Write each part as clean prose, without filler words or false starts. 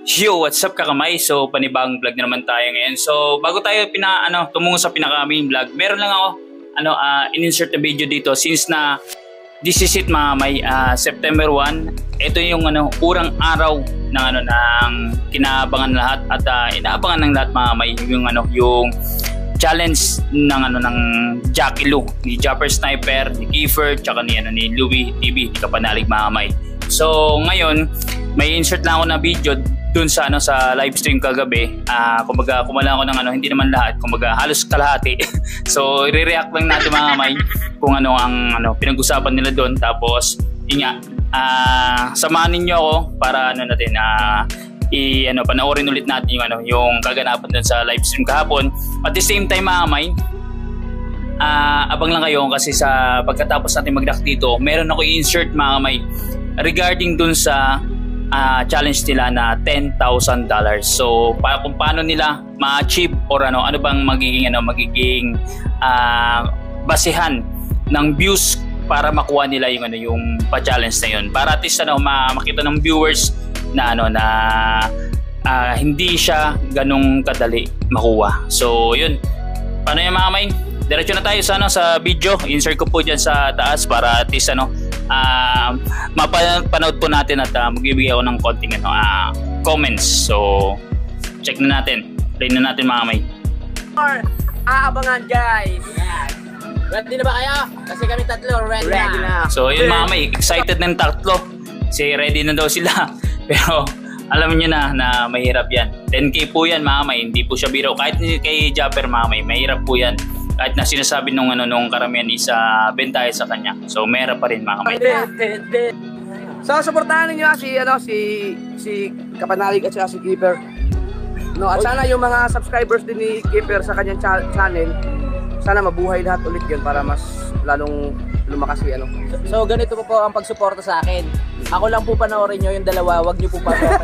Yo, what's up kakamay? So, panibagong vlog na naman tayo ngayon. So, bago tayo tumungo sa pinaka-main vlog, meron lang ako in-insert na video dito since na this is it mga may September 1. Ito yung urang araw ng ng kinaabangan lahat at inaabangan ng lahat mga may yung challenge ng Jackie Lu, ni Japper Sniper, ni Kiefer, tsaka ni Louie TV, ni Kapanalig mga may. So, ngayon may insert lang ako na video dun sa sa live stream kagabi. Kumbaga kumala ako ng hindi naman lahat, kumbaga halos kalahati. So i-react lang natin mga kamay kung ang pinag-usapan nila doon. Tapos samahan niyo ako para natin panoorin ulit natin yung kaganapan doon sa live stream kahapon. At the same time mga kamay, abang lang kayo kasi sa pagkatapos natin mag-react dito, meron ako i-insert mga kamay regarding dun sa challenge nila na $10,000. So kung paano nila ma-achieve or ano bang magiging basehan ng views para makuha nila yung pa-challenge na yun, para at least makita ng viewers na hindi siya ganong kadali makuha. So yun, paano yung mga may diretso na tayo sa video. Insert ko po dyan sa taas para at least mapanood po natin at magbibigay ako ng konting comments. So check na natin, play na natin mga may. Aabangan guys. Ready na ba kayo? Kasi kami tatlo ready na. So yun mga may, excited ng tatlo. Kasi ready na daw sila. Pero alam niyo na mahirap yan. 10K po yan mga may, hindi po siya biro. Kahit kay Japper mga may, mahirap po yan. Kahit na sinasabi nung karamihan isa bentahe sa kanya. So meron pa rin mga kamay. So suportahan niyo si Kapanalig at si Kiefer. No, at sana yung mga subscribers din ni Kiefer sa kanyang channel, sana mabuhay lahat ulit 'yun para mas lalong lumakas si So ganito po ang pagsuporta sa akin. Ako lang po panoorin niyo yung dalawa, wag niyo po panoorin.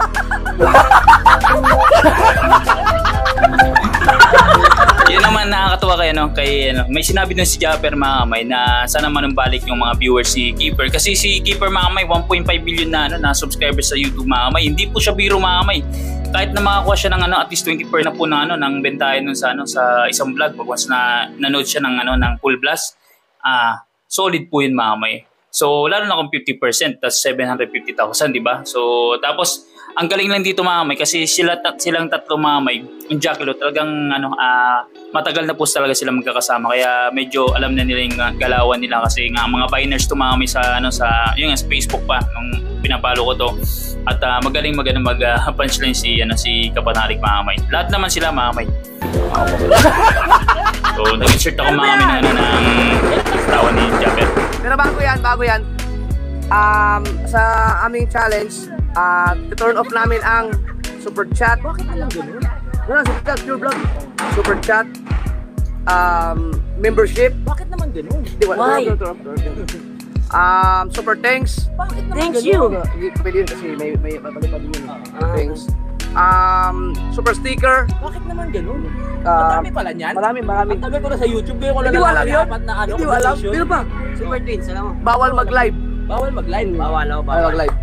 Yun naman nakakatuwa kay may sinabi dun si Japper mga kamay na sana manumbalik yung mga viewers si Kiefer, kasi si Kiefer mga kamay 1.5 billion na subscribers sa YouTube mga kamay. Hindi po siya biro mga kamay. Kahit na makakuha siya ng at least 20% na po ng bentahe nun sa isang vlog pag once na nanood siya ng full blast, solid po yun mga kamay. So lalo na kung 50%, that's 750,000, di ba? So tapos ang galing lang dito mga kamay kasi silang tatlo mga kamay, yung Jackie Lu talagang matagal na po talaga sila magkakasama, kaya medyo alam na nila yung galawan nila kasi nga mga biners to mga kamay sa yung Facebook pa nung pinapalo ko to. At magaling mag-punchline si Kapanalig mga kamay. Lahat naman sila mga kamay. So nag-insert ako mga kamay ng tawa ni Japper. Pero bago yan, sa aming challenge, turn off namin ang super chat. Bakit alam gano'n? Super chat, pure vlog. Super chat, membership. Bakit naman gano'n? Why? Super thanks. Bakit naman Thanks gano'n? Pwede yun kasi may papalipad yun. Thanks. Super sticker. Bakit naman gano'n? Marami pala niyan? Marami. Ang tagal ko na sa YouTube, ngayon ko lang Hindi mo alam yun? apat na Hindi mo alam? Pero pa? Super Twins, alam mo? Bawal mag-live. Bawal mag-live. Bawal mag-live.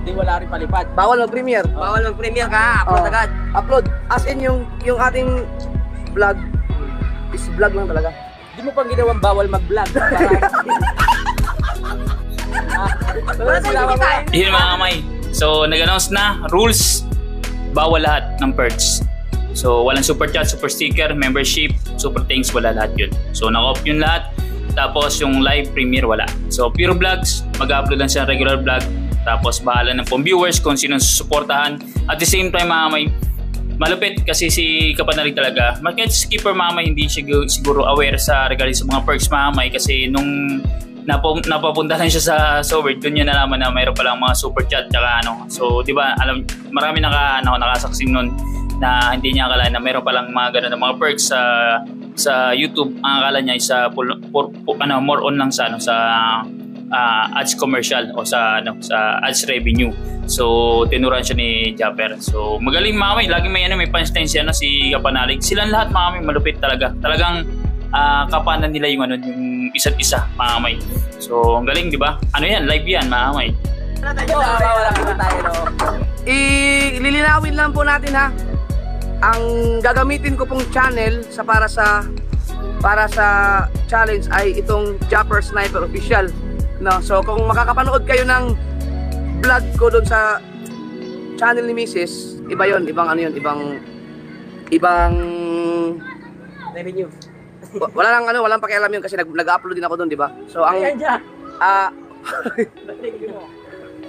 Hindi wala rin palipad. Bawal mag-premiere. Bawal mag-premiere ka, upload agad. Upload. As in yung ating vlog is vlog lang talaga. Hindi mo pang ginawang bawal mag-vlog. Yun mga kamay. So nag-announce na rules, bawal lahat ng perks. So walang super chat, super sticker, membership, super thanks, wala lahat yun. So naka-off yun lahat. Tapos yung live premiere wala. So pure vlogs, mag-upload lang siya regular vlog. Tapos bahala ng pong viewers kung sino susuportahan. At the same time mga may, malupit kasi si Kapanalig talaga. Kahit si Kiefer mga may, hindi siya siguro aware sa regarding sa mga perks mga may, kasi nung napapunta lang siya sa word, doon niya nalaman na mayroon palang mga super chat tsaka So di ba marami nakasaksing nun na hindi niya akala na mayroon palang mga ganun na mga perks sa YouTube. Ang akala niya is more on lang sa ads commercial o sa ads revenue. So tinuran siya ni Japper. So magaling mga kamay, lagi may punchline siya si Kapanalig. Silang lahat mga kamay malupit talaga. Talagang kapanan nila yung isa't isa mga kamay. So ang galing, di ba? Yan, live yan mga kamay. Wala tayo, no? lilinawin lang po natin ha. Ang gagamitin ko pong channel para sa challenge ay itong Japper Sniper Official. No, so kung makakapanood kayo ng vlog ko doon sa channel ni Mrs., iba 'yon, ibang ano 'yon, ibang revenue. Walang pakialam 'yun kasi nag-upload din ako doon, di ba? So ang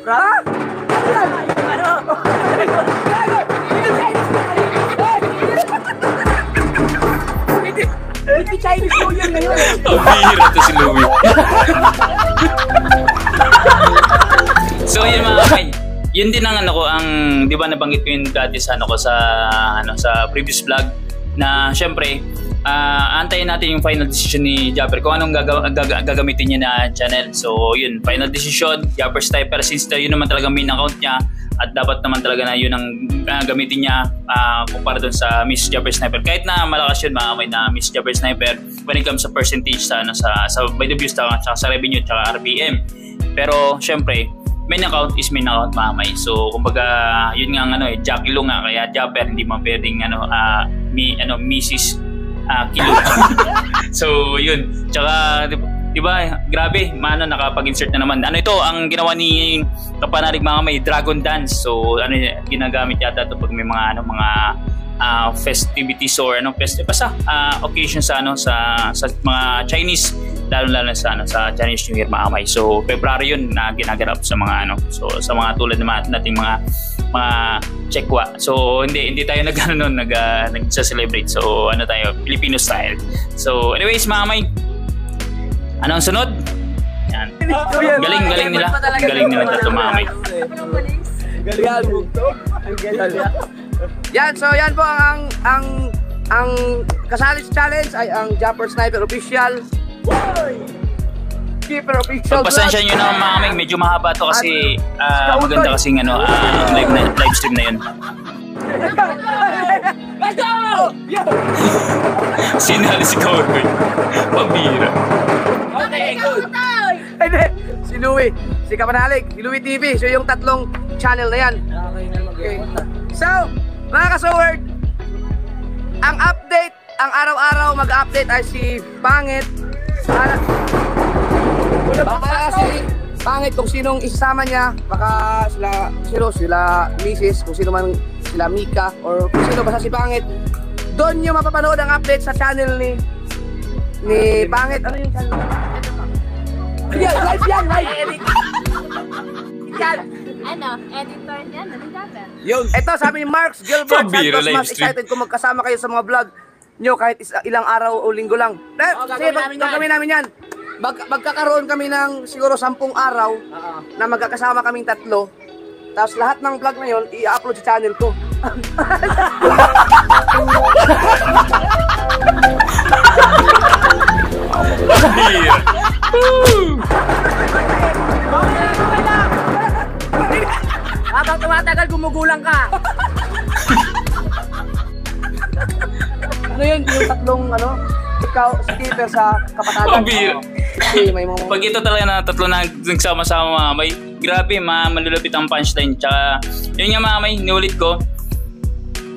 Ano? Hindi Chinese po yun ngayon. Ang bihira to si Louie. So yun mga kamay, yun din ang ano ko, ang di ba nabanggit ko yun dati sa ano ko sa previous vlog na syempre antayin natin yung final decision ni Japper kung anong gagamitin niya na channel. So yun, final decision, Japper Sniper, since yun naman talaga main account niya at dapat naman talaga na yun ang gamitin niya kumpara doon sa Miss Japper Sniper. Kahit na malakas yun mga kamay na Miss Japper Sniper when it comes sa percentage sa by the views sa revenue at RPM. Pero syempre main account is main account mga kamay. So kumbaga yun nga Jackie Lu nga, kaya Japper hindi man pwedeng Mrs. Kilo. So yun, tsaka diba grabe nakapag-insert na naman. Ito ang ginawa ni Kapanalig mga kamay, Dragon Dance. So ginagamit yata ito pag may mga festivities or basta occasions sa mga Chinese, lalo sa Chinese New Year mga kamay. So February yun na ginaganap sa mga sa mga tulad nating mga Chekwa. So hindi tayo nagsa-celebrate. So tayo Filipino style. So anyways mga kamay, ano ang sunod? Yan. Galing nila. Galing nila ito mga kamay. Yan, so yan po ang kasali sa challenge ay ang Japper Sniper Official. Keeper Official. Pagpasensya nyo naman mga kamay, medyo mahaba to kasi maganda kasing live stream na yun. Let's go! Sinali si Cowboy. Pabira. Okay, good. Hindi, si Louie, si Kapanalig, si Louie TV. So yung tatlong channel na yan. Okay. So, mga ka-Sword, ang update, ang araw-araw mag-update ay si Pangit. Baka si Pangit kung sinong isama niya, baka sila Mrs., kung sino man sila Mika, or kung sino basta si Pangit. Doon nyo mapapanood ang update sa channel ni Pangit. Ano yung channel? Live yan! Editor niya, naligagan. Ito, sabi ni Marks Gilbert Santos, mas excited kung magkasama kayo sa mga vlog nyo kahit ilang araw o linggo lang. Sige, gagawin namin yan. Magkakaroon kami ng siguro 10 araw na magkakasama kaming tatlo. Tapos lahat ng vlog na yun, i-upload sa channel ko. Habang tumatagal, gumugulang ka. Ano yun? Yung tatlong ikaw, si Keeper sa Kapatagan. Pag ito talaga na tatlo na nagsama-sama mga may, grabe malulupit ang punchline. Tsaka yun nga mga may, niulit ko,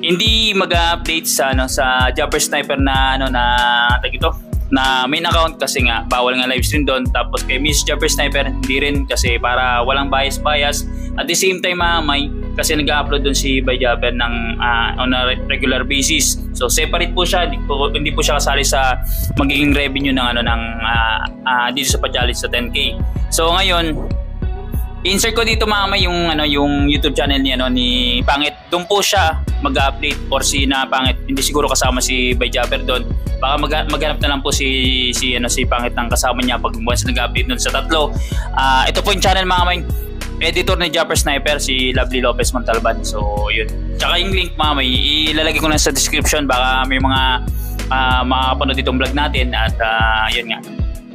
hindi mag-update sa Japper Sniper na main account kasi nga bawal nga live stream doon. Tapos kay Miss Japper Sniper hindi rin kasi para walang bias. At the same time mga may, kasi nag-upload doon si Bay Japper on a regular basis. So separate po siya, hindi po siya kasali sa magiging revenue ng dito sa pa-challenge sa 10K. So ngayon, insert ko dito mga may yung YouTube channel ni Pangit. Doon po siya mag-update or si Pangit. Hindi siguro kasama si Bay Japper doon. Baka maghanap na lang po si Pangit ng kasama niya pag once nag-update doon sa tatlo. Ito po yung channel mga may, editor ni Japper Sniper, si Lovely Lopez Montalban. So yun. Tsaka yung link mga may, ilalagay ko lang sa description. Baka may mga makakapanood itong vlog natin. At yun nga,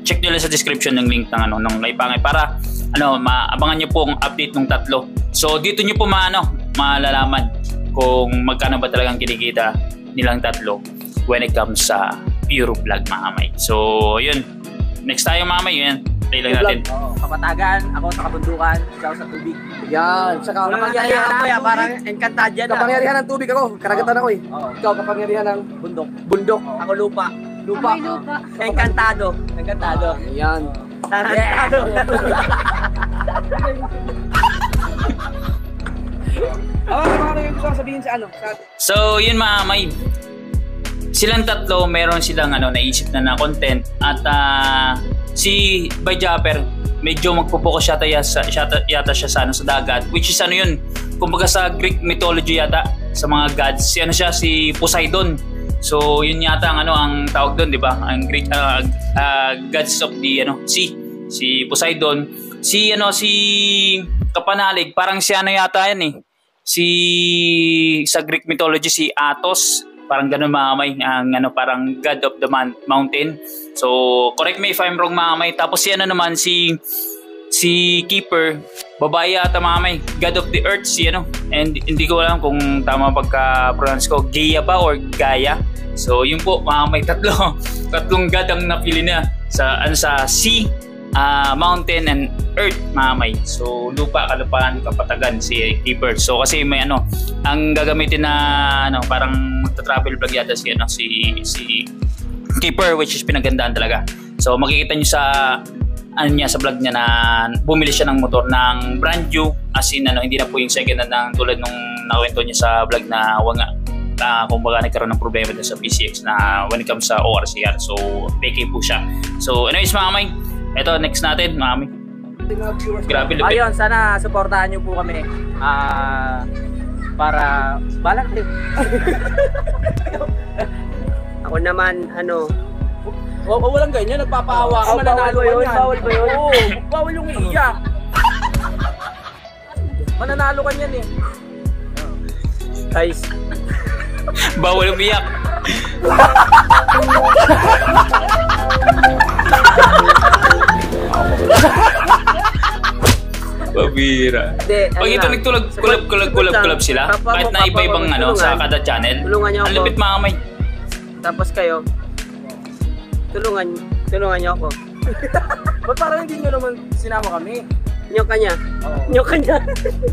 check nyo lang sa description ng link ng kay Pangit para maabangan nyo po ang update ng tatlo. So dito nyo po malalaman kung magkano ba talagang kinikita nilang tatlo when it comes sa pure vlog mga kamay. So yun, next tayo mga kamay, yun. Play lang natin. Kapatagan, ako sa kabundukan, ikaw sa tubig. Yan. Saka Kapangyarihan ako ya, parang Encantadia na. kapangyarihan ng tubig ako. Karagatan ako eh. Oo. Ikaw kapangyarihan ng Bundok. bundok. Ako lupa. Lupa. May lupa. Encantado. Encantado. Yan. Tarantado. Ano yung gusto ko sabihin sa ano? So, yun mga may. Silang tatlo, meron silang naisip na content. At si Byjapper, medyo magpo-focus yata siya sa dagat. Which is yun, kumbaga sa Greek mythology yata, sa mga gods. Si Poseidon. So, yun yata ang tawag doon, di ba? Ang Greek gods of the sea. Si Poseidon. Si Kapanalig, parang si yata yan eh. Sa Greek mythology, si Athos. Parang ganun mga may, parang god of the mountain. So, correct me if I'm wrong mga may. Tapos naman, si Keeper, babae ata mga may, god of the earth, and hindi ko alam kung tama pagka-pronounce ko, Gaia ba or Gaia? So, yun po mga may, tatlong god ang napili na sa sea, mountain and earth mga may. So lupa, kalupaan, kapatagan si Keeper. So kasi may ang gagamitin na parang magta-travel vlog yata si Keeper, which is pinagandaan talaga. So makikita niyo sa sa vlog niya na bumili siya ng motor ng brand new, as in hindi na po yung second hand tulad nung nakwento niya sa vlog na kumbaga nagkaroon ng problema din sa PCX na when it comes sa ORCR. So PK po siya. So anyways mga may, ito next natin mga may. Grabe lupit. Ayun, sana supportahan niyo po kami. Para balang kayo. Ako naman, Walang ganyan, nagpapaawa ka, mananalo ka yan. Bawal ba yun? Oo, bawal yung iiyak. Mananalo ka yan eh. Guys, Bawal umiyak. Pabira. Pag ito nagtulog, kulab sila. Kahit na iba-ibang sa kada channel. Tulungan niyo ako. Ang lupit mga may. Tapos kayo, tulungan niyo ako. Ba't parang hindi nyo naman sinama kami? Nyo kanya.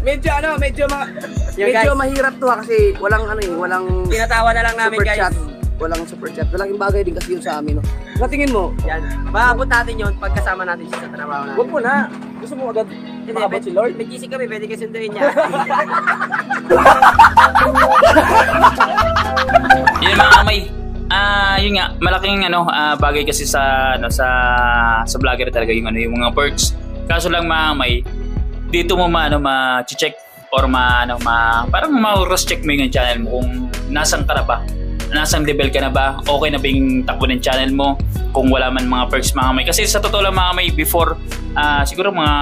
Medyo mahirap to kasi walang Pinatawa na lang namin super guys. chat. Walang super chat. Malaking bagay din kasi yun sa amin. Sa tingin mo? Yan. Maabot natin yun pagkasama natin siya sa trabaho natin. Huwag mo na. Gusto mo agad maabot si Lord? May GC kami, pwede kayo sunduin niya. Yun mga may. Yun nga, malaking bagay kasi sa vlogger talaga yung mga perks. Kaso lang mga may, dito mo ma-check or parang ma-cross check mo yung channel mo kung nasang ka na ba, nasang level ka na ba, okay na ba yung takbo ng channel mo, kung wala man mga perks mga may. Kasi sa totoo lang mga may, before siguro mga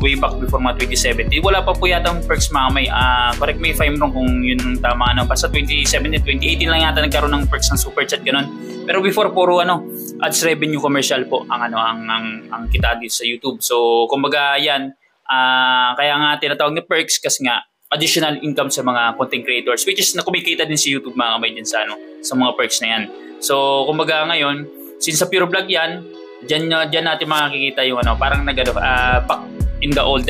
way back before mga 2017, wala pa po yata ang perks mga may. Correct me if I'm wrong kung yun ang tama basta 2017, 2018 lang yata nagkaroon ng perks ng super chat ganun. Pero before puro ads revenue commercial po ang kita dito sa YouTube. So kumbaga yan, kaya nga tinatawag ni perks kasi nga additional income sa mga content creators, which is na kumikita din si YouTube mga kamay din sa mga perks na yan. So kumbaga ngayon, since sa Pure Vlog yan, diyan natin makikita yung parang back in the old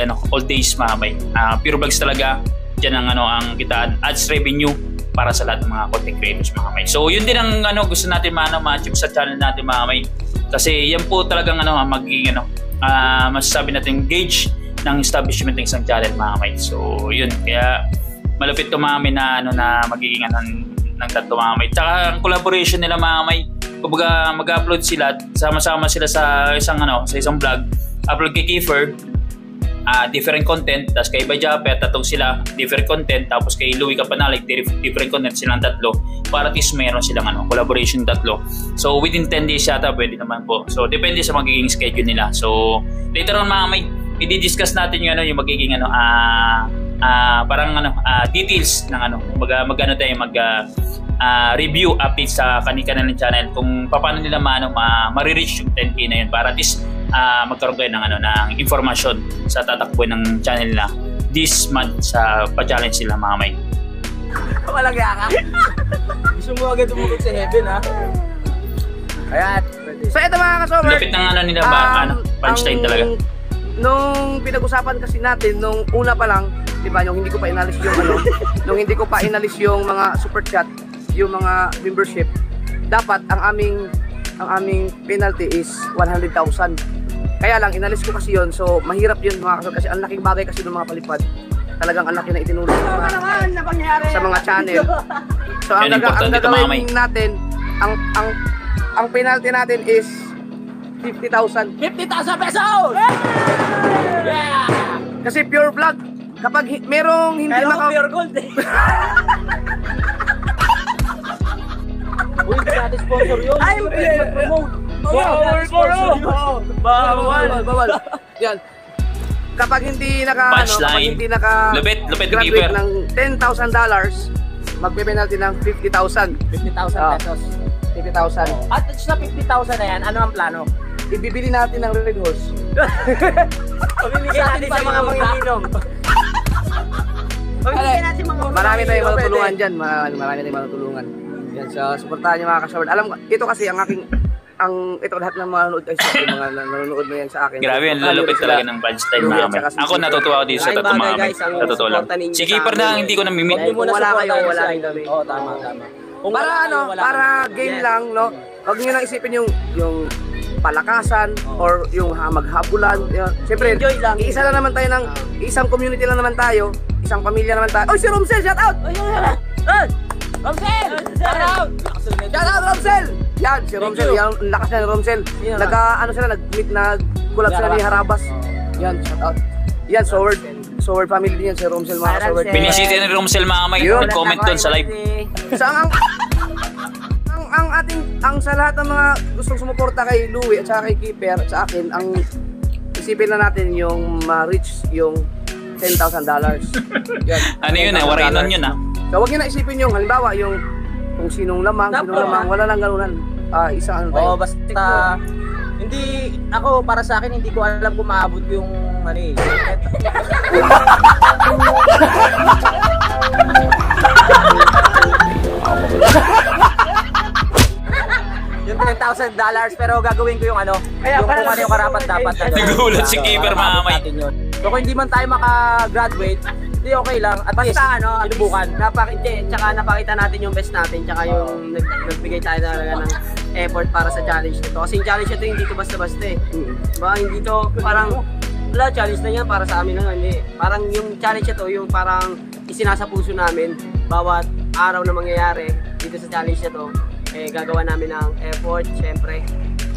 days mga kamay. Pure Vlogs talaga, diyan ang kitaan, ads revenue para sa lahat ng mga content creators mga kamay. So yun din ang gusto natin ma-achieve sa channel natin mga kamay. Kasi yan po talagang magiging masasabi natin gauge ng establishment ng isang channel mga kamay. So yun, kaya malupit to mga kamay na magiging ng tatlo mga kamay. Tsaka ang collaboration nila mga kamay, kumbaga mag-upload sila, sama-sama sila sa isang vlog, upload kay Kiefer, different content, tapos kay Byjapper, tatong sila, different content, tapos kay Louie Kapanalig, different content silang tatlo, para at least mayroon silang collaboration tatlo. So within 10 days yata pwede naman po. So depende sa magiging schedule nila. So later on mga kamay, i-discuss natin yung yung magiging parang details ng magano tayo review update sa kanilang channel kung paano nila ma-reach yung 10K na yun para at least magkaroon kayo ng informasyon sa tatakbo ng channel nila this month sa pa-challenge sila mga may. Walang yaka. Gusto mo agad umulog sa heaven ha? Ayan, pwede. So ito mga kasober. Lapit ng ano nila ba? Punchline talaga. Nung pinag-usapan kasi natin, nung una pa lang, di ba, yung hindi ko pa inalis yung nung hindi ko pa inalis yung mga super chat, yung mga membership, dapat ang aming penalty is 100,000. Kaya lang, inalis ko kasi yun, so mahirap yun mga kasober, kasi ang laking bagay kasi ng mga palipad. Talagang ang laki na itinulong sa mga channel. So ang gagawin natin, ang penalty natin is 50,000. 50,000 pesos! Yeah! Kasi pure vlog, kapag merong hindi pure gold eh. Uy, hindi natin sponsor yun. Ay, mag-promote. Bawal. Yan. Kapag hindi Lupit graduate ng $10,000, magpe-penalty ng 50,000. 50,000 pesos. 50,000. At sa 50,000 na yan, ano ang plano? Ibibili natin ng Red Horse. Pamimigay natin sa mga manginginom. Pamimigay natin mga Marami tayong matutulungan dyan. Marami tayong matutulungan. Yan, so supportahan niyo mga kasyawad. Alam ko, ito kasi ang aking ito lahat ng mga nanonood ay yung mga nanonood na yan sa akin. Grabe yan, lalupit talaga ng punchline namin. Ako natutuwa ako dito sa tattoo mga kami. Natutuwa lang. Si Keeper na hindi ko namimit. Wala kayo, wala rin kami. Oo, tama. Para game lang, no? Huwag niyo lang isipin yung palakasan or yung maghabulan. Siyempre, isa lang naman tayo isang community lang naman tayo, isang pamilya naman tayo. Oy, si Romsel, shout out! Romsel! Shout out! Shout out, Romsel! Yan, si Romsel, yan, lakas na ni Romsel. Nag-collab sila ni Harabas. Yan, shout out. Yan, Sword family din yan, si Romsel mga Sword. Binisita ni Romsel mga kamay, nag-comment doon sa live. So, ang sa lahat ng mga gustong sumuporta kay Louie at saka kay Keeper at sa akin, ang isipin na natin yung ma-reach yung $10,000. Yan. Ano yun warinon yun So wag niyo na isipin yung halimbawa yung kung sinong lamang, wala lang ganunan. Isang ano tayo. Oo, basta hindi ako para sa akin hindi ko alam kung maabot yung yung $10,000 pero gagawin ko yung yung kung ano yung karapat dapat. Nagulat si Keeper mga kamay. So kung hindi man tayo maka-graduate, hindi okay lang. At least, sinubukan. Tsaka napakita natin yung best natin, tsaka yung nagbigay tayo talaga ng effort para sa challenge nito. Kasi yung challenge nito hindi to basta-basta eh. Diba? Hindi to parang, challenge na yan para sa amin lang. Hindi. Parang yung challenge nito, yung parang isinasa puso namin, bawat araw na mangyayari dito sa challenge nito, gagawa namin ng effort, syempre.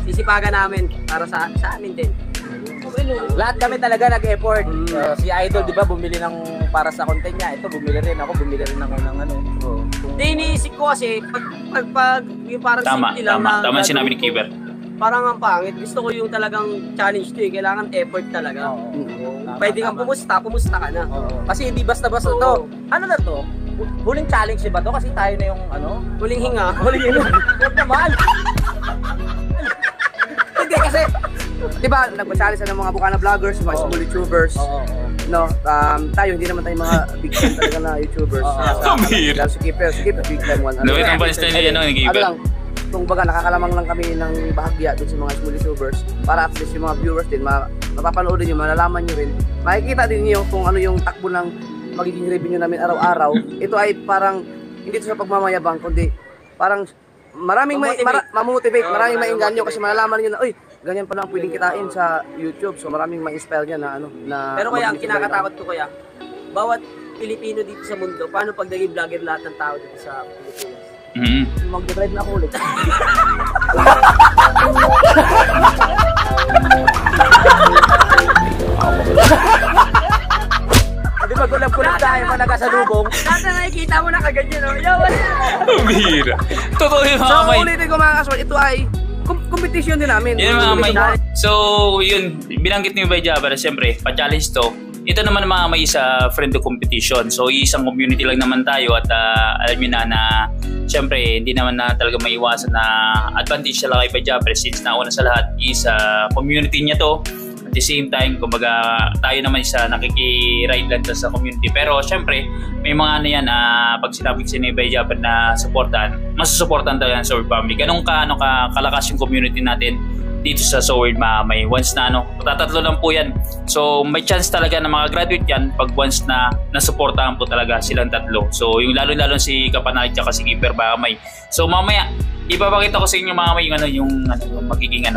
Sisipagan namin para sa amin din. Lahat kami talaga nag-effort. Si Idol, di ba, bumili ng para sa content niya. Ito, bumili rin ako ng Hindi, iniisip ko kasi, pag yung parang simple lang na... Tama sinabi ni Keeper. Parang ang pangit. Gusto ko yung talagang challenge to eh. Kailangan effort talaga. Pwede kang pumusta ka na. Kasi hindi basta-basta to. Ano na to? Huling challenge ba to? Kasi tayo na yung huling hinga. Huling hinga. Huwag naman. Hindi kasi, di ba, nagpa-challenge ng mga bukana vloggers, mga small YouTubers. No, tayo, hindi naman tayo mga big time talaga na YouTubers. Kamir! Si Keeper, big time one. Lawit ang punchline niya ni Keeper. Kung baga, nakakalamang lang kami ng bahagya dun sa mga small YouTubers para at least yung mga viewers din, mapapanood nyo, malalaman nyo rin. Makikita din nyo kung ano yung takbo ng magiging revenue namin araw-araw. Ito ay parang, hindi ito sa pagmamayabang, kundi parang maraming mamotivate, maraming mainganyo kasi malalaman niyo na, uy, ganyan pa lang pwedeng kitain sa YouTube. So maraming ma-inspire niya na Pero kaya ang kinakatakot ko kaya, bawat Pilipino dito sa mundo, paano pag naging vlogger lahat ng tao dito sa Pilipinas? Mag-drive na ako ulit. Hindi magulap-kulap tayo pa nagkasalubong. Dati nakikita mo na kaganyan, no? Bira. Totoo yung mga So kamay. ulitin ko mga kaswal, ito ay competition din namin. Yun mga kamay. So yun, binanggit ni Bay Jabber, siyempre, pa-challenge to. Ito naman mga may sa friend to competition. So isang community lang naman tayo at alam nyo na siyempre hindi naman na talaga maiwasan na advantage talaga kay Bay Jabber since nauna sa lahat is community niya to. At the same time, kumbaga tayo naman isa nakiki-ride lang sa community. Pero syempre, may mga ano yan, pag sinabi si Nebay Japan na supportan, masusuportan talaga ng Sword family. Ganun kalakas yung community natin dito sa Sword Mamay. Once na tatatlo lang po yan. So may chance talaga na graduate yan pag once na nasuportahan po talaga silang tatlo. So yung lalo si Kapanay at si Keeper Mamay. So mamaya, ipapakita ko sa inyo yung magiging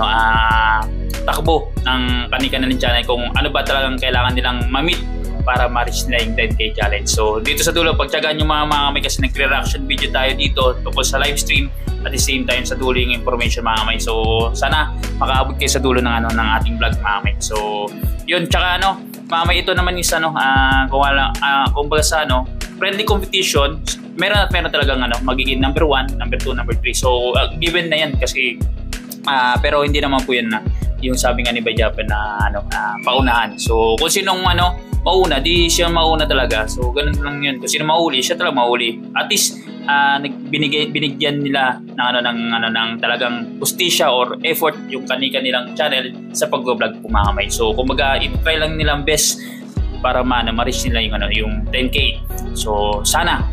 takbo ng kanilang channel kung ano ba talagang kailangan nilang ma-meet para ma-reach nila yung 10K challenge. So dito sa dulo, pagtyagaan yung mga mamay kasi nagre-reaction video tayo dito tungkol sa live stream at the same time sa dulo yung information mamay. So sana makaabot kayo sa dulo ng ating vlog mamay. So yun, tsaka mamay, ito naman is kung baga sa friendly competition, meron talagang magiging number 1, number 2, number 3. So given na yan kasi pero hindi naman po yan na yung sabi nga ni Bajapan na paunahan. So kung sinong mauna, di siya mauna talaga. So ganun lang yun. Kung sino mauli, siya talaga mauli. At least binigyan nila ng talagang justisya or effort yung kanilang channel sa pag-vlog po mamay. So kumbaga i-try lang nilang best para ma-reach nila yung 10K. So sana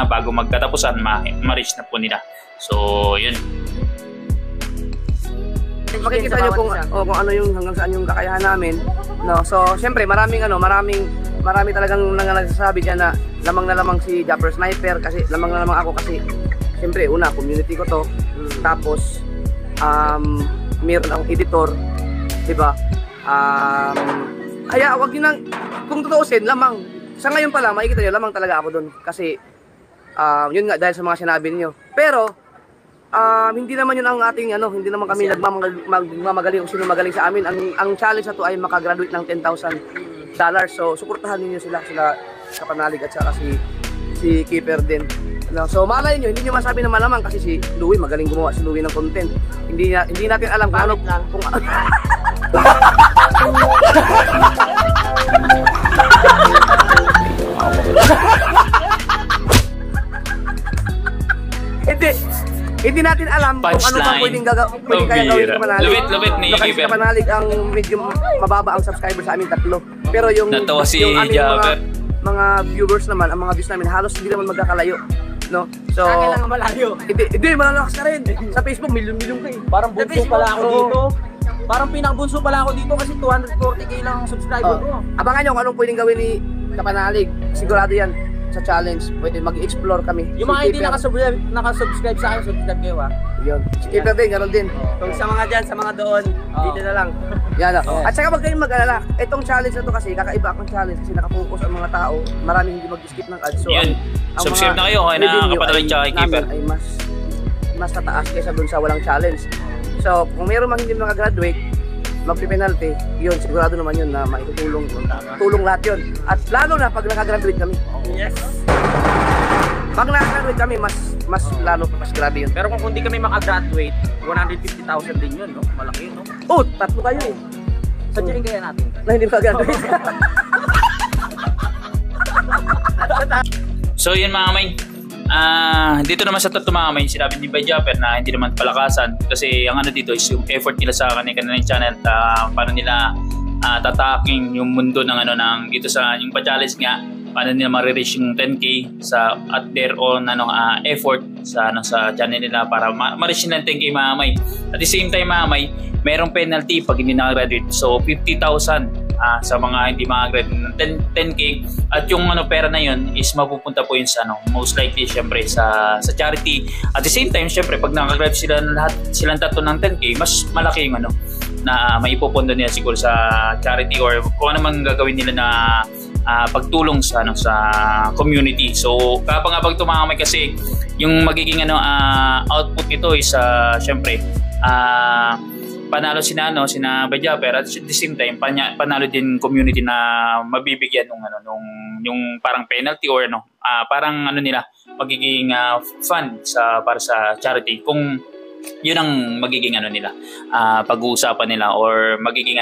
bago magkatapusan ma-reach na po nila. So yun. Makikita nyo kung ano yung hanggang saan yung kakayahan namin, so syempre marami talagang nagsasabi diyan na lamang si Japper Sniper kasi lamang ako kasi syempre una community ko to, tapos meron akong editor, di ba? Kaya wag yun kung tutuusin, lamang sa ngayon pala makikita nyo lamang talaga ako doon kasi yun nga dahil sa mga sinabi niyo. Pero hindi naman yun ang ating hindi naman kami magmamagaling kung sino magaling sa amin. Ang challenge na to ay makagraduate ng $10,000. So suportahan niyo sila Kapanalig at saka si Keeper din. So malay niyo, hindi niyo masabi na malamang kasi si Louie magaling gumawa si Louie ng content. Hindi natin alam kung Hindi natin alam kung ano pa pwedeng kaya gawin ni Kapanalig. Lupit ni Kasi Kapanalig ang medyo mababa ang subscriber sa amin 3. Pero yung aming mga viewers naman, ang mga views namin halos hindi naman magkakalayo. So kailangan malayo. Hindi malalakas ka rin. Sa Facebook milyon-milyon ka eh. Parang bunso pala ako dito. Parang pinakabunso pala ako dito kasi 240K lang ang subscriber ko. Abangan nyo kung anong pwedeng gawin ni Kapanalig. Sigurado yan sa challenge, pwede mag-explore kami. Yung mga hindi nakasubscribe sa akin, subscribe kayo Yun. Si Keeper din, gano'n din. Kung sa mga dyan, sa mga doon, dito na lang. Yan At saka wag kayong mag-alala. Itong challenge na to kasi, kakaiba akong challenge kasi nakafocus ang mga tao. Maraming hindi mag-skip ng ads. So, yun. Subscribe na kayo kaya na Kapanalig tsaka kay Keeper. Ay mas tataas kaysa dun sa walang challenge. So, kung mayroon mang hindi makagraduate, magpi-penalty, yun, sigurado naman yun na maitutulong lahat yun. At lalo na pag nakagraduate kami. Yes. Pag nakagraduate kami, mas grabe yun. Pero kung hindi kami makagraduate, 150,000 din yun, no? Malaki yun, no? Oh, 3 kayo eh. Sadyain kaya natin. Na hindi makagraduate. So yun mga kamay, dito naman sa tatlo mga kamay, sinabi ni Bajaper na hindi naman palakasan kasi ang dito is yung effort nila sa kanilang channel, paano nila tataking yung mundo ng dito sa yung pa-challenge nga, paano nila ma-reach yung 10K at their own effort sa channel nila para ma-reach nila 10K mga kamay. At the same time mga kamay, merong penalty pag hindi nakagraduate. So 50,000 sa mga hindi makagraduate ng 10K at yung pera na yun is mapupunta po yun sa most likely syempre sa charity. At the same time syempre pag nakagraduate silang tatlo ng 10K, mas malaki yung na maipupondo nila siguro sa charity or kung ano man gagawin nila na pagtulong sa community. So kapag tumamay kasi yung magiging output nito is syempre panalo sina Bajaper at at the same time panalo din community na mabibigyan yung parang penalty or parang nila magiging fund para sa charity kung yun ang magiging nila pag-uusapan nila or magiging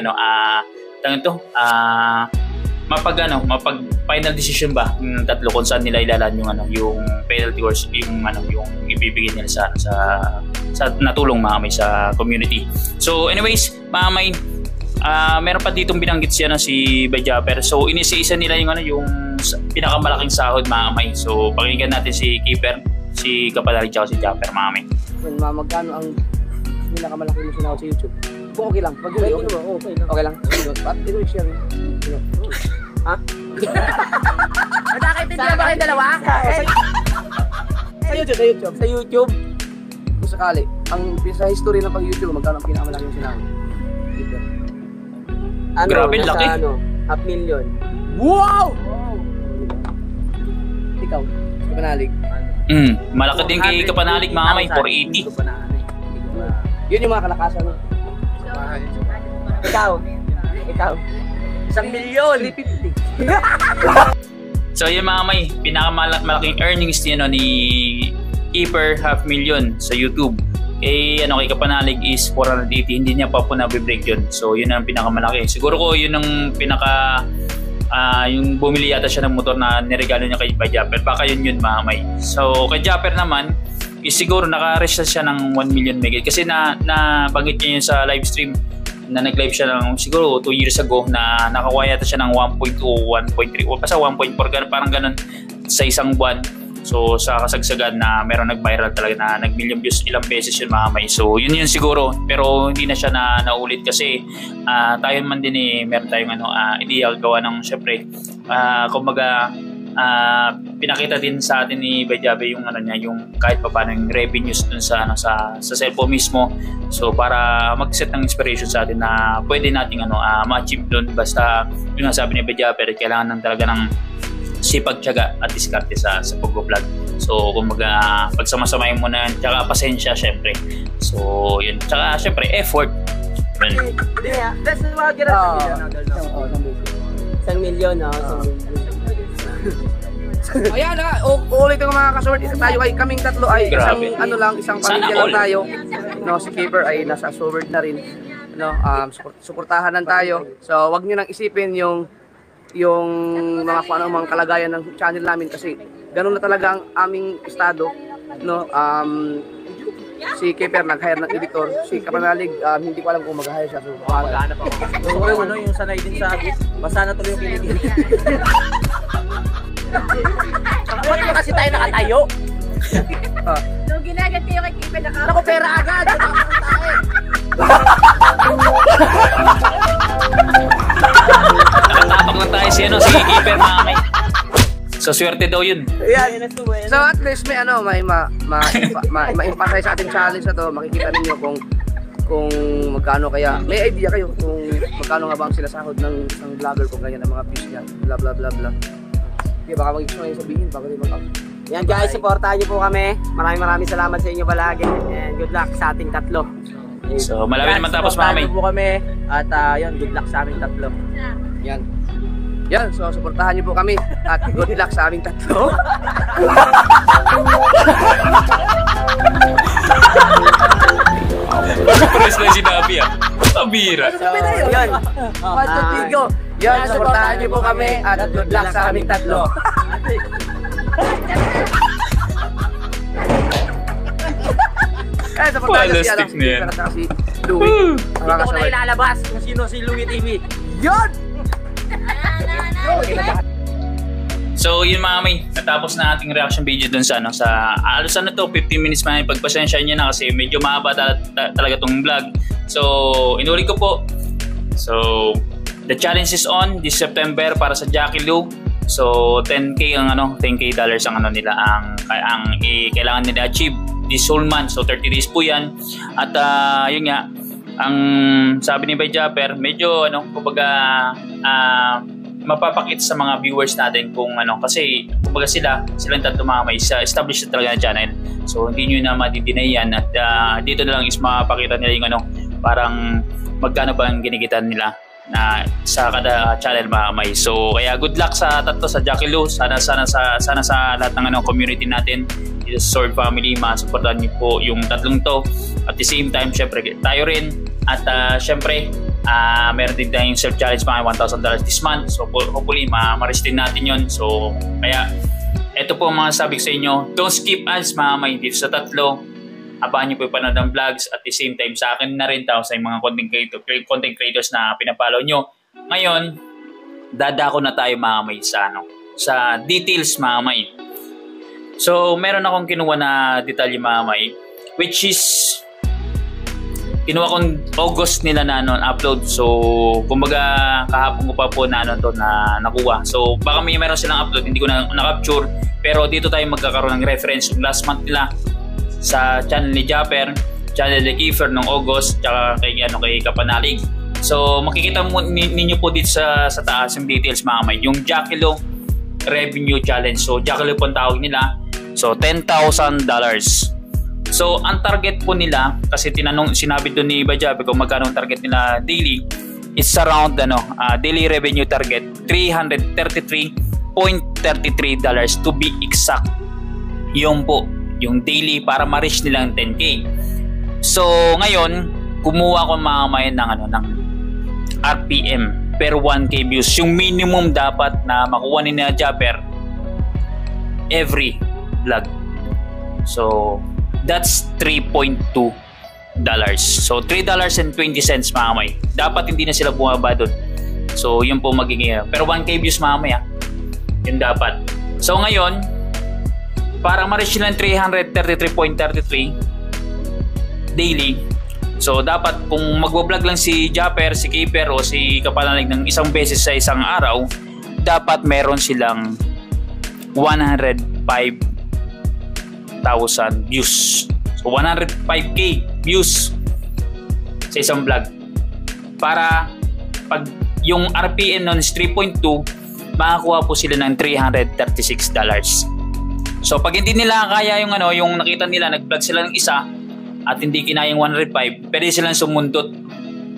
mapag final decision ba ng tatlo kung saan nila ilalan yung penalty or yung ibibigay nila sa natulong mga may sa community. So anyways mga may, meron pa ditong binanggit siya na si Bajapper. So inisa-isa nila yung yung pinakamalaking sahod mga kamay. So pakinggan natin si Keeper, si Kapanalig at si Japper mga kamay. Magkano ang pinakamalaki mo sinahod sa YouTube? Kung okay lang, pag okay lang. At ito i-share yun. Ha? Nagkakaintindihan ba kayong dalawa? Sa YouTube. Kung sakali, sa history ng pag-YouTube, magkano ang pinakamalaki mo sinahod? Grabe, laki. $500,000. Wow! Ikaw, Kapanalig. Malaki din kay Kapanalig mga kamay, 480. Yun yung mga kalakasan mo. Ikaw. 1,000,000. 350. So yun mga kamay, pinakamalaking earnings ni Keeper, 500,000 sa YouTube. Kay Kapanalig is 480, hindi niya pa po nabibreak yun. So yun ang pinakamalaki. Siguro ko yun ang yung bumili yata siya ng motor na niregalo niya kay Japper. Baka yun mga kamay. So kay Japper naman is siguro naka-reach siya ng 1 million megabit kasi nabanggit niya yun sa live stream na nag-live siya ng siguro 2 years ago na nakakuha yata siya ng 1.2, 1.3 o basta 1.4 parang ganun sa isang buwan. So sa kasagsagan na meron nag-viral talaga na nag-million views ilang beses yun mga kamay. So yun siguro, pero hindi na siya naulit kasi tayo man din meron tayong idea gawa ng syempre kumbaga pinakita din sa atin ni Bajabe yung yung kahit pa paano yung revenues dun sa cellphone mismo. So para mag-set ng inspiration sa atin na pwede nating ma-achieve dun basta yung sabi ni Bajabe kailangan talaga ng sipag, tiyaga at diskarte sa pag-vlog. So kumbaga pagsamasamahin mo na yan, tsaka pasensya syempre. So yun, tsaka syempre effort. That's what I get out of it. 1,000,000. Ayan na, ulit yung mga kasort. Tayo ay kaming tatlo ay isang pamilya lang tayo. Si Keeper ay nasa Sword na rin. Suportahan lang tayo. So wag niyo nang isipin yung mga kung anong mga kalagayan ng channel namin kasi ganun na talaga ang aming estado. Si Keeper nag-hire ng editor, si Kapanalig hindi ko alam kung mag-hire siya. So Magana pa ako. Yung sanay din sa basa na tuloy yung kiligin. Bakit ba kasi tayo nakatayo? Nung ginaganti yung kay Keeper Ako pera agad. Nakatapak lang tayo si Keeper mga kamay. So swerte daw yun. So at least may ma-emphasize sa ating challenge na to. Makikita ninyo kung magkano kaya. May idea kayo kung magkano nga ba ang sinasahod ng isang vlogger kung ganyan ang mga views niya. Bla bla bla bla. Okay, baka mag-gusto ngayon sabihin, baka di mag-up. Yan guys, supportahan niyo po kami. Maraming salamat sa inyo palagi. And good luck sa ating tatlo. So malapit naman tapos mga kamay. Po kami at yun, good luck sa aming tatlo. Yan, so suportahan niyo po kami at good luck sa aming tatlo. Press lang sinabi Pabira. Yan. Yan, suportahan niyo po kami at good luck sa aming tatlo. Suportahan niyo si Louie. Hindi ko na ilalabas kung sino si Louie TV. Yan! So yun mga kamay, natapos na ating reaction video dun sa alos 15 minutes man, pagpasensya nyo na kasi medyo mahaba talaga tong vlog. So inulit ko po, so the challenge is on this September para sa Jackie Lou. So 10k ang $10k ang nila ang kailangan nila achieve this whole month. So 30 days po yan. At yun nga, ang sabi ni Bajapper, medyo kumbaga mapapakita sa mga viewers natin kung kasi kumbaga silang tatlo mga may established na talaga na channel. So hindi nyo na madidinay yan at dito na lang is mapakita nila yung parang magkano ba ang ginigitan nila na sa kada channel mga may. So kaya good luck sa tatlo, sa Jackie Lou. Sana sa lahat ng community natin dito sa Sword family, masuportahan niyo po yung tatlong to. At the same time, syempre tayo rin. At syempre meron din tayong self-challenge mga $1,000 this month. So hopefully ma-restain natin yun. So kaya eto po mga sabi ko sa inyo, don't skip ads mga may dito sa tatlo. Abangan nyo po yung panood ng vlogs at the same time sa akin na rin tao sa mga content creators na pinapollow nyo. Ngayon, dadako na tayo mga may sa details mga may. So, meron akong kinuha na detalye mga may, which is kinuha kong August nila na upload. So, kumbaga kahapon ko pa po na nakuha. So, baka meron silang upload, hindi ko na na-capture. Pero dito tayo magkakaroon ng reference yung last month nila sa channel ni Japper, channel ni Kiefer nung August, tsaka kay Kapanalig. So, makikita ninyo po dito sa taas yung details mga may. Yung Jackilo Revenue Challenge. So, Jackilo po ang tawag nila. So, $10,000. So, ang target po nila, kasi sinabi doon ni Bajabe kung magkano ang target nila daily, it's around daily revenue target $333.33 to be exact. Yung po, yung daily para ma-reach nilang 10K. So, ngayon, kumuha ko mga may ng RPM per 1K views. Yung minimum dapat na makuha ni Japper every vlog. So, that's $3.2. So, $3.20 mga may. Dapat hindi na sila bumaba doon. So, yun po magiging. Pero 1K views mga may. Yun dapat. So, ngayon, para ma-reach nila 333.33 daily. So, dapat kung magbablog lang si Japper, si Kiefer, o si Kapanalig ng isang beses sa isang araw, dapat meron silang 105,000 views. So, 105K views sa isang vlog. Para pag yung RPM nun is 3.2, makakuha po sila ng $336. So, pag hindi nila kaya yung yung nakita nila, nag-vlog sila ng isa at hindi kinaya yung 105, pwede silang sumundot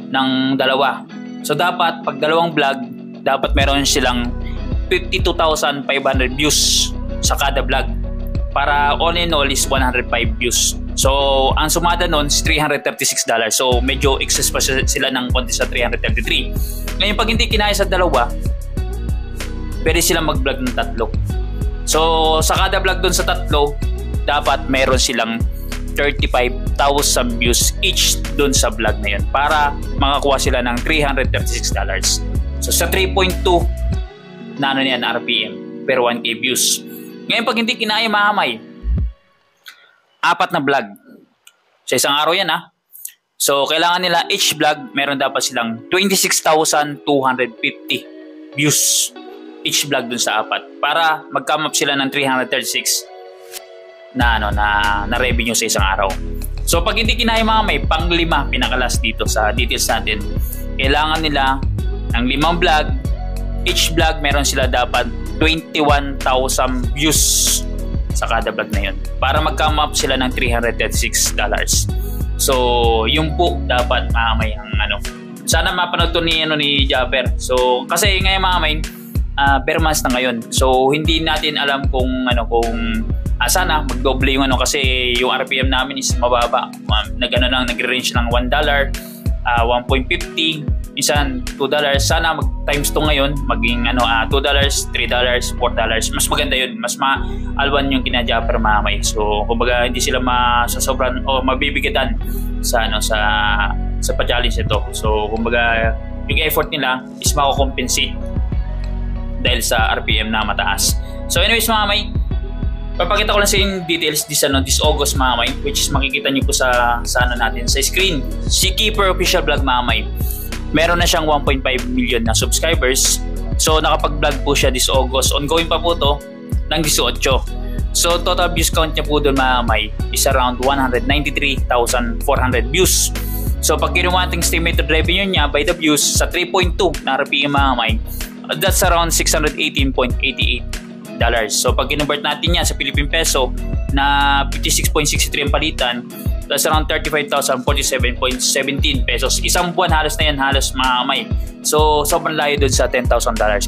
ng dalawa. So, dapat, pag dalawang vlog, dapat meron silang 52,500 views sa kada vlog. Para all in all is 105 views. So, ang sumada nun is $336. So, medyo excess pa sila ng konti sa 333. Ngayon, pag hindi kinaya sa dalawa, pwede silang mag-vlog ng tatlo. So, sa kada vlog dun sa tatlo, dapat meron silang 35,000 views each dun sa vlog na yun para makakuha sila ng $336. So, sa 3.2 na yan RPM per 1K views. Ngayon, pag hindi kinaya mahamay, 4 na vlog. Sa isang araw yan So, kailangan nila each vlog, meron dapat silang 26,250 views each vlog dun sa 4 para mag-come up sila ng 336 na revenue sa isang araw. So, pag hindi kinaya may pang-5 pinakalas dito sa details natin, kailangan nila ng 5 vlog. Each vlog meron sila dapat 21,000 views sa kada vlog na yun para mag-come up sila ng $336. So, yung po dapat may sana mapanood to ni Japper. So, kasi ngayon bare months na ngayon. So, hindi natin alam kung sana magdoble yung kasi yung RPM namin is mababa. Nagre-range ng $1, 1.50, minsan $2. Sana mag-times to ngayon, maging $2, $3, $4. Mas maganda yun. Mas ma-alwan yung kina-Japper mamay. So, kumbaga hindi sila masasobran o mabibigatan sa pa-challenge ito. So, kumbaga yung effort nila is mako-compensate dahil sa RPM na mataas. So anyways mga may, papakita ko lang sa yung details this August mga may, which is makikita nyo po sa natin sa screen. Si Kiefer Official Vlog mga may, meron na siyang 1.5 million na subscribers. So nakapag-vlog po siya this August. Ongoing pa po to ng 18. So total views count niya po doon mga may is around 193,400 views. So pag kinuha ating estimated revenue niya by the views sa 3.2 na RPM mga may, that's around $618.88. So pag kinonvert natin yan sa Philippine peso na 56.63 ang palitan, that's around 35,047.17 pesos. Isang buwan halos na yan, halos maamay. So sobrang layo doon sa $10,000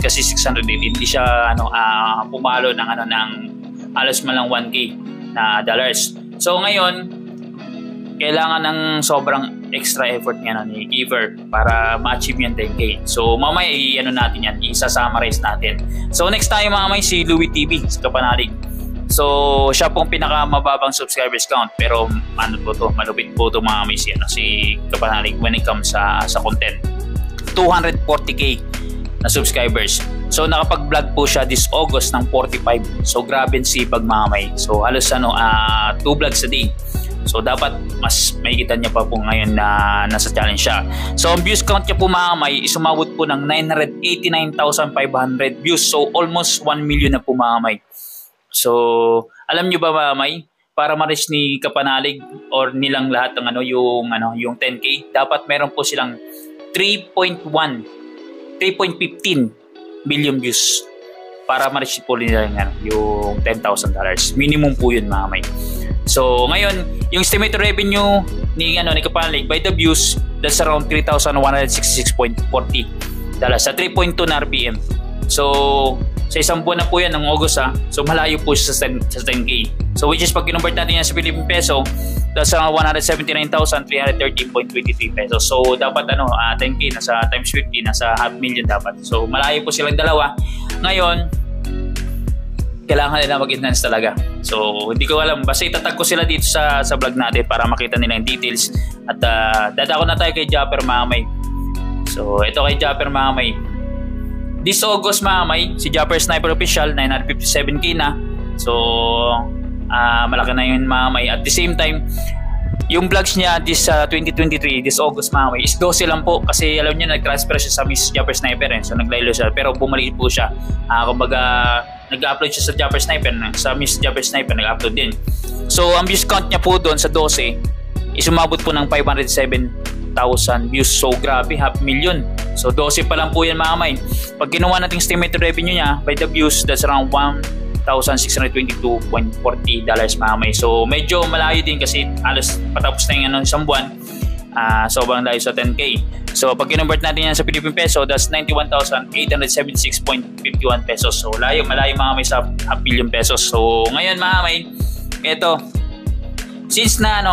kasi 618 hindi siya pumalo ng halos man lang 1K na dollars. So ngayon kailangan ng sobrang extra effort ni Kiefer para ma-achieve yung 10K. So mamaya natin yan, isa-summarize natin. So next tayo mamaya si Louie TV, si Kapanalig. So, siya pong pinakamababang subscribers count. Pero, ano po to, malupit po to mga may si Kapanalig when it comes sa content. 240k na subscribers. So, nakapag-vlog po siya this August ng 45. So, grabe ang sipag mga may. So, halos 2 vlogs a day. So, dapat mas makikita niya pa po ngayon na nasa challenge siya. So, ang views count niya po mga may isumabot po ng 989,500 views. So, almost 1 million na po mga may. So, alam niyo ba mga may, para ma-reach ni Kapanalig or nilang lahat ng yung 10k, dapat meron po silang 3.15 million views para ma-reach po nila yung $10,000. Minimum po yun mga may. So, ngayon, yung estimated revenue ni Kapanalig by the views, that's around 3,166.40 sa 3.2 na RPM. So, sa isang buwan na po yan ng August So, malayo po siya sa 10k. So, which is pag kinonvert natin yan sa Philippine peso, that's around 179,330.23 pesos. So, dapat 10k nasa times 50, nasa half million dapat. So, malayo po silang dalawa. Ngayon, kailangan nila mag-enhance talaga. So, hindi ko alam. Basta itatag ko sila dito sa vlog natin para makita nila yung details. At dadako na tayo kay Japper Mamay. So, ito kay Japper Mamay. This August Mamay, si Japper Sniper Official, 957k na. So, malaki na yun Mamay. At the same time, yung vlogs niya this 2023, this August Mamay, is 12 lang po. Kasi alam niyo, nag-transfer siya sa Miss Japper Sniper. So, naglaylo siya. Pero bumalik po siya. Kumbaga, nag-upload siya sa Japper Sniper. Sa Miss Japper Sniper, nag-upload din. So, ang views count niya po doon sa 12, isumabot po ng 507,000 views. So, grabe, 500,000. So, 12 pa lang po yan mga may. Pag ginawa natin estimated revenue niya by the views, that's around $1,622.40 mga may. So, medyo malayo din kasi alas patapos na yung isang buwan. Sobrang layo sa 10k. So, pag kinonvert natin yan sa Philippine peso, that's 91,876.51 pesos. So, malayo mga may sa 500,000 pesos. So, ngayon mga may, ito, since na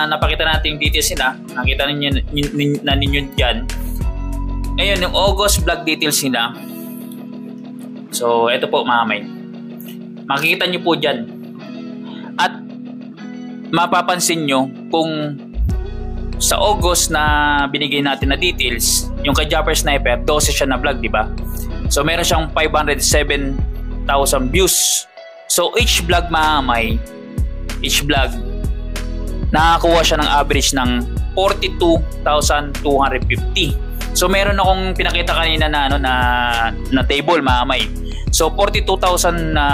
napakita natin yung details nila, nakita ninyo dyan. Ngayon, yung August vlog details nila. So, ito po mga may. Makikita nyo po dyan. At mapapansin nyo kung sa August na binigay natin na details, yung kay Japper Sniper, 12 siya na vlog, di ba? So, meron siyang 507,000 views. So, each vlog mga may, nakakuha siya ng average ng 42,250. So meron akong pinakita kanina na table mga may. So 42,000 na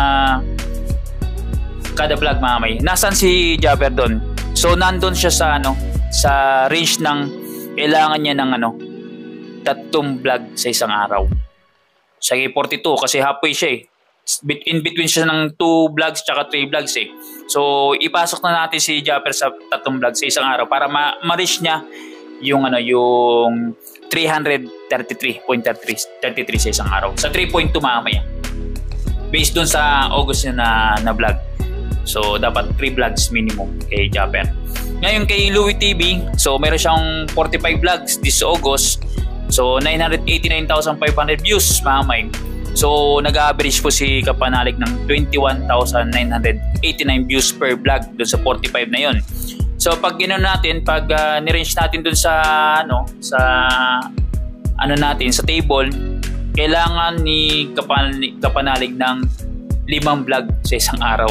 kada vlog mga may. Nasaan si Japper doon? So nandun siya sa sa range ng kailangan niya ng 3 vlog sa isang araw. Sige 42 kasi halfway siya eh. In between siya ng 2 vlogs tsaka 3 vlogs eh. So ipasok na natin si Japper sa 3 vlogs sa isang araw para ma-reach niya yung yung 333.33 sa isang araw. Sa 3.2 mamaya. Based dun sa August na vlog. So dapat 3 vlogs minimum kay Japper. Ngayon kay Louie TV, so meron siyang 45 vlogs this August. So 989,500 views mamay. So nag-average po si Kapanalig ng 21,989 views per vlog dun sa 45 na yon. So pag pag ni-range natin dun sa natin sa table, kailangan ni Kapanalig ng 5 vlog sa isang araw.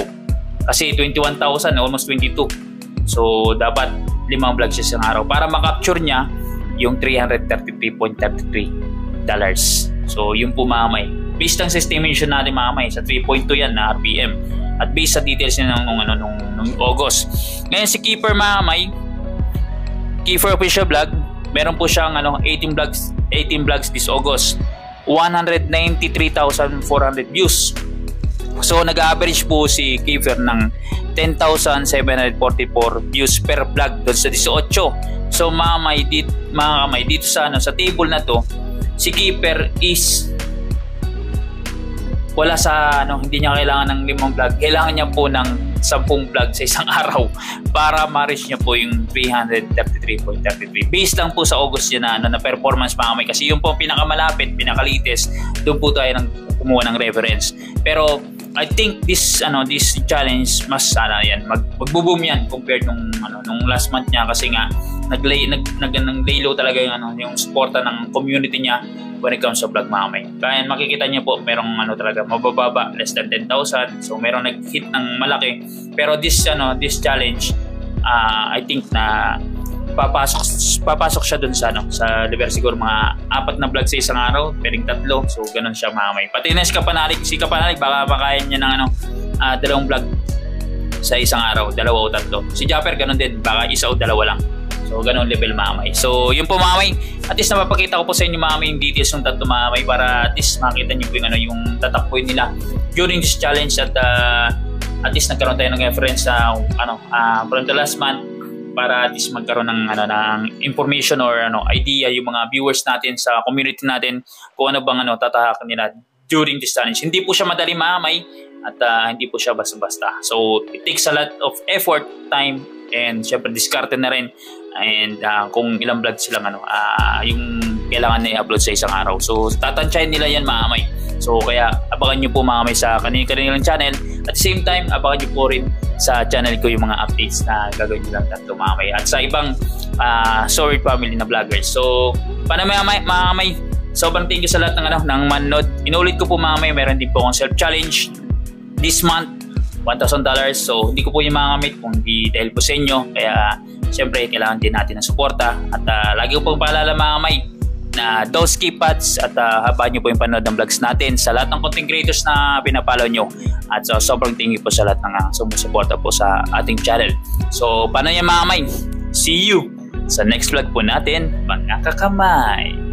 Kasi 21,000 almost 22. So dapat 5 vlog sa isang araw para ma-capture niya yung $333.33. So yun po mamay. Based lang sa estimation natin mamay sa 3.2 yan na RPM. At based sa details niya nung August. Ngayon si Keeper mamay, Keeper Official Vlog, meron po siyang 18 vlogs this August. 193,400 views. So nag-average po si Keeper ng 10,744 views per vlog doon sa 18. So mga kamay dito sa table na to, si Keeper is wala sa hindi niya kailangan ng 5 vlog. Kailangan niya po ng 10 vlog sa isang araw para ma-reach niya po yung 333.33. Based lang po sa August niya na performance mga kamay. Kasi yung po pinakamalapit, pinakalites, doon po tayo kumuha ng reference. Pero I think this challenge mas magbo-boom yan compared nung last month niya, kasi nga nag-lay low talaga yung suporta ng community niya when it comes to vlog mga kamay. Kaya makikita niyo po merong talaga mabababa, less than 10,000. So merong nag-hit ng malaki. Pero this challenge, I think na papasok siya dun sa level siguro mga 4 na vlog sa isang araw, pwedeng 3. So ganun siya mga kamay. Pati na si Kapanalig baka makain niya ng 2 vlog sa isang araw, 2 o 3. Si Japper ganun din, baka 1 o 2 lang. So ganun level mga kamay. So yun po mga kamay, at least napapakita ko po sa inyo mga kamay yung details ng 3 mga kamay, para at least makita niyo po yung tatakbuhin nila during this challenge. At least nagkaroon tayo ng reference sa from the last month, para at least magkaroon ng information or idea yung mga viewers natin sa community natin kung ano bang tatahakan nila during this challenge. Hindi po siya madali mga kamay, at hindi po siya basta-basta. So it takes a lot of effort, time, and syempre diskarte na rin, and kung ilang vlog silang yung kailangan na i-upload sa isang araw. So tatansyahin nila yan mga kamay. So kaya abangan nyo po mga kamay sa kanilang channel. At the same time, abangan nyo po rin sa channel ko yung mga updates na gagawin nyo lang 3 mga kamay, at sa ibang Sword family na vloggers. So paano mga kamay, sobrang thank you sa lahat ng manood. Inulit ko po mga kamay, meron din po akong self-challenge this month, $1,000. So hindi ko po yung mga kamay kung hindi dahil po sa inyo. Kaya syempre kailangan din natin ng suporta. At lagi ko pong paalala mga kamay na don't skip ads, at habaan nyo po yung panood ng vlogs natin sa lahat ng content creators na pinapalaw nyo. At so, sobrang thank you po sa lahat ng sumusuporta po sa ating channel. So paano yan mga kamay? See you sa next vlog po natin, mga kakamay.